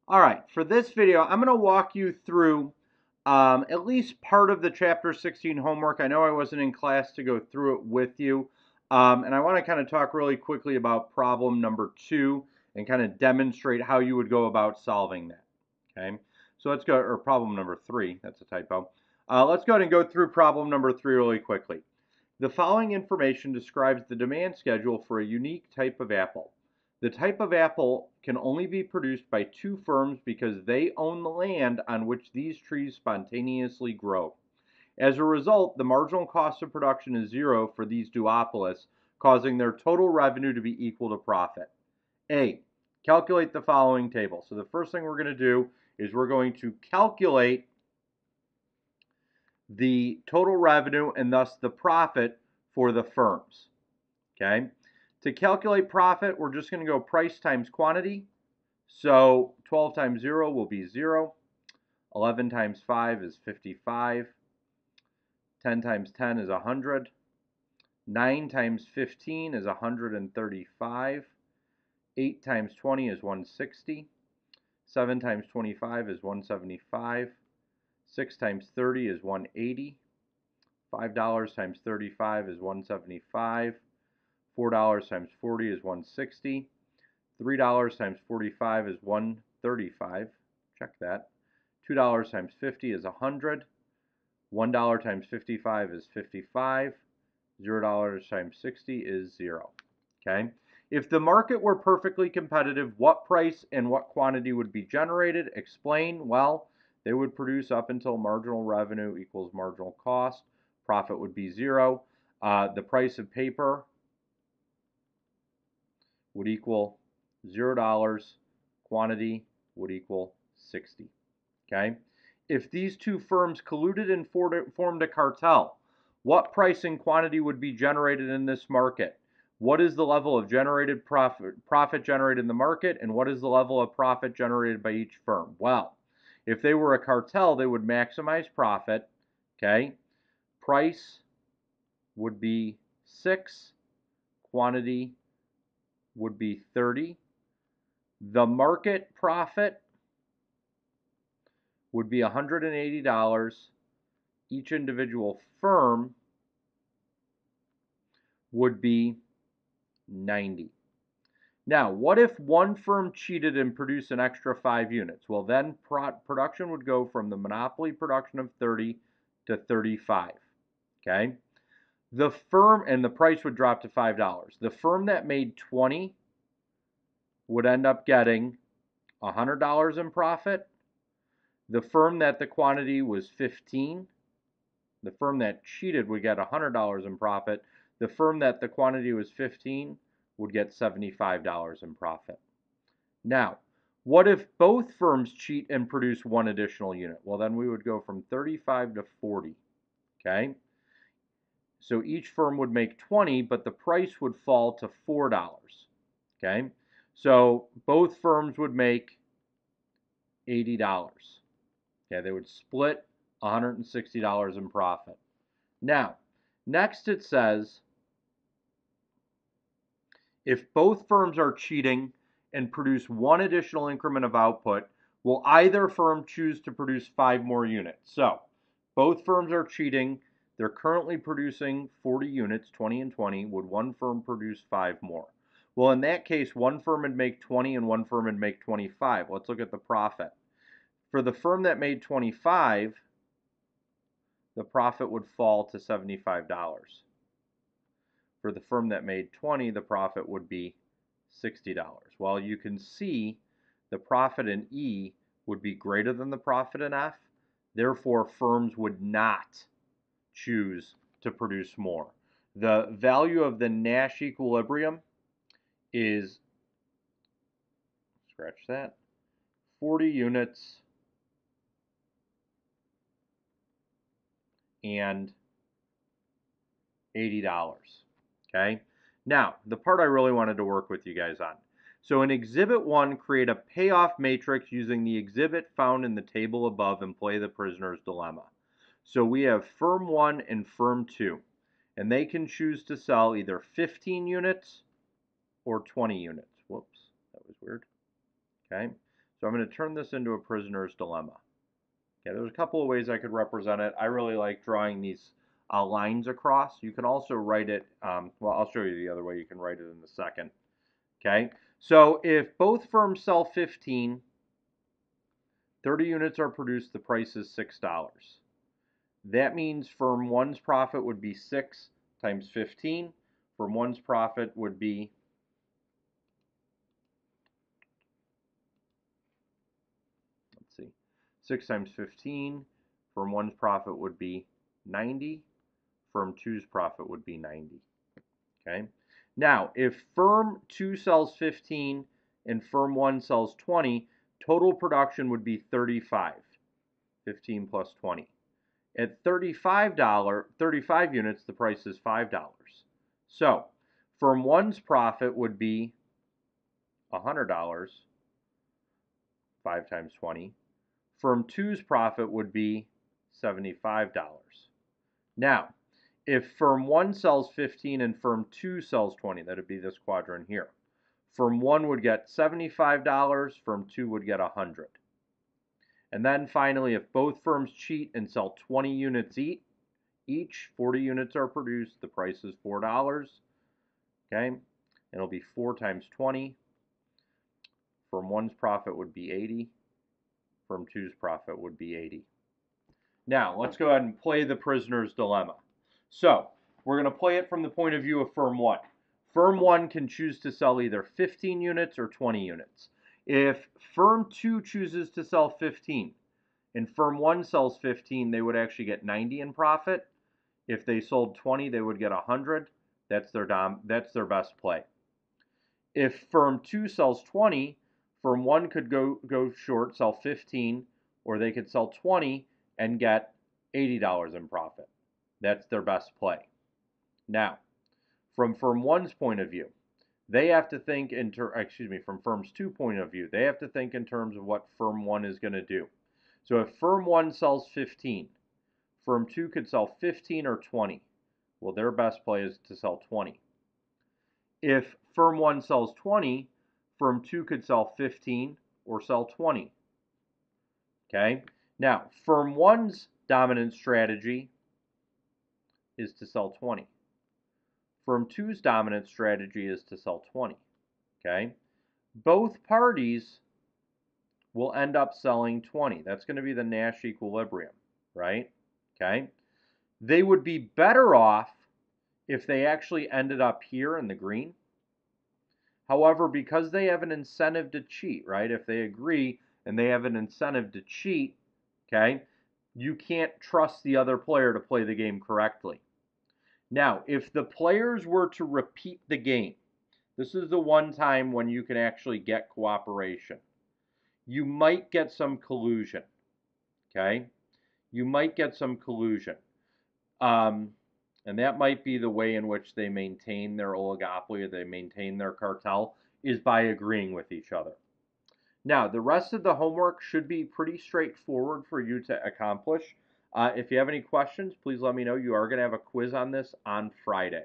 All right, for this video, I'm going to walk you through at least part of the Chapter 16 homework. I know I wasn't in class to go through it with you, and I want to kind of talk really quickly about problem number 2 and kind of demonstrate how you would go about solving that. Okay, so let's go, or problem number 3, that's a typo. Let's go ahead and go through problem number 3 really quickly. The following information describes the demand schedule for a unique type of apple. The type of apple can only be produced by 2 firms because they own the land on which these trees spontaneously grow. As a result, the marginal cost of production is 0 for these duopolists, causing their total revenue to be equal to profit. A. Calculate the following table. So the first thing we're going to do is we're going to calculate the total revenue and thus the profit for the firms. Okay? To calculate profit, we're just going to go price times quantity. So 12 times 0 will be 0. 11 times 5 is 55. 10 times 10 is 100. 9 times 15 is 135. 8 times 20 is 160. 7 times 25 is 175. 6 times 30 is 180. $5 times 35 is 175. $4 times 40 is 160. $3 times 45 is 135. Check that. $2 times 50 is 100. $1 times 55 is 55. $0 times 60 is 0. Okay? If the market were perfectly competitive, what price and what quantity would be generated? Explain. Well, they would produce up until marginal revenue equals marginal cost. Profit would be 0. The price of paper would equal $0. Quantity would equal 60. Okay? If these 2 firms colluded and formed a cartel, what price and quantity would be generated in this market? What is the level of generated profit generated in the market, and what is the level of profit generated by each firm? Well, if they were a cartel, they would maximize profit. Okay? Price would be 6, quantity would be 30. The market profit would be $180. Each individual firm would be 90. Now, what if one firm cheated and produced an extra 5 units? Well, then production would go from the monopoly production of 30 to 35. Okay? The firm, and the price would drop to $5. The firm that made 20 would end up getting $100 in profit. The firm that the quantity was 15, the firm that cheated would get $100 in profit. The firm that the quantity was 15 would get $75 in profit. Now, what if both firms cheat and produce 1 additional unit? Well, then we would go from 35 to 40. Okay? So each firm would make 20, but the price would fall to $4. Okay? So both firms would make $80. Okay, they would split $160 in profit. Now, next it says, if both firms are cheating and produce 1 additional increment of output, will either firm choose to produce 5 more units? So, both firms are cheating. They're currently producing 40 units, 20 and 20. Would one firm produce 5 more? Well, in that case, one firm would make 20 and one firm would make 25. Let's look at the profit. For the firm that made 25, the profit would fall to $75. For the firm that made 20, the profit would be $60. Well, you can see the profit in E would be greater than the profit in F. Therefore, firms would not choose to produce more. The value of the Nash equilibrium is, scratch that, 40 units and $80. Okay? Now, the part I really wanted to work with you guys on. So in Exhibit 1, create a payoff matrix using the exhibit found in the table above and play the prisoner's dilemma. So we have Firm 1 and Firm 2, and they can choose to sell either 15 units or 20 units. Whoops, that was weird. Okay, So I'm going to turn this into a prisoner's dilemma. Okay, there's a couple of ways I could represent it. I really like drawing these lines across. You can also write it, well, I'll show you the other way you can write it in a second. Okay, so if both firms sell 15, 30 units are produced, the price is $6. That means firm 1's profit would be 6 times 15. Firm 1's profit would be, let's see, 6 times 15. Firm 1's profit would be 90. Firm 2's profit would be 90. Okay. Now, if firm 2 sells 15 and firm 1 sells 20, total production would be 35. 15 plus 20. At $35 units, the price is $5. So, firm 1's profit would be $100, 5 times 20. Firm 2's profit would be $75. Now, if firm 1 sells 15 and firm 2 sells 20, that would be this quadrant here. Firm 1 would get $75, firm 2 would get $100. And then finally, if both firms cheat and sell 20 units each, 40 units are produced, the price is $4. Okay, it'll be 4 times 20. Firm 1's profit would be 80. Firm 2's profit would be 80. Now, let's go ahead and play the prisoner's dilemma. So, we're going to play it from the point of view of firm 1. Firm 1 can choose to sell either 15 units or 20 units. If firm 2 chooses to sell 15 and firm 1 sells 15, they would actually get 90 in profit. If they sold 20, they would get 100. That's their best play. If firm 2 sells 20, firm 1 could go short, sell 15, or they could sell 20 and get $80 in profit. That's their best play. Now, from firm 1's point of view, they have to think from firm's 2 point of view, they have to think in terms of what firm 1 is going to do. So if firm 1 sells 15, firm 2 could sell 15 or 20. Well, their best play is to sell 20. If firm 1 sells 20, firm 2 could sell 15 or sell 20. Okay? Now, firm 1's dominant strategy is to sell 20. Firm 2's dominant strategy is to sell 20. Okay? Both parties will end up selling 20. That's going to be the Nash equilibrium, right? Okay? They would be better off if they actually ended up here in the green. However, because they have an incentive to cheat, right? If they agree and they have an incentive to cheat, okay, you can't trust the other player to play the game correctly. Now, if the players were to repeat the game, this is the one time when you can actually get cooperation. You might get some collusion, okay? You might get some collusion. And that might be the way in which they maintain their oligopoly or they maintain their cartel, is by agreeing with each other. Now, the rest of the homework should be pretty straightforward for you to accomplish. If you have any questions, please let me know. You are going to have a quiz on this on Friday.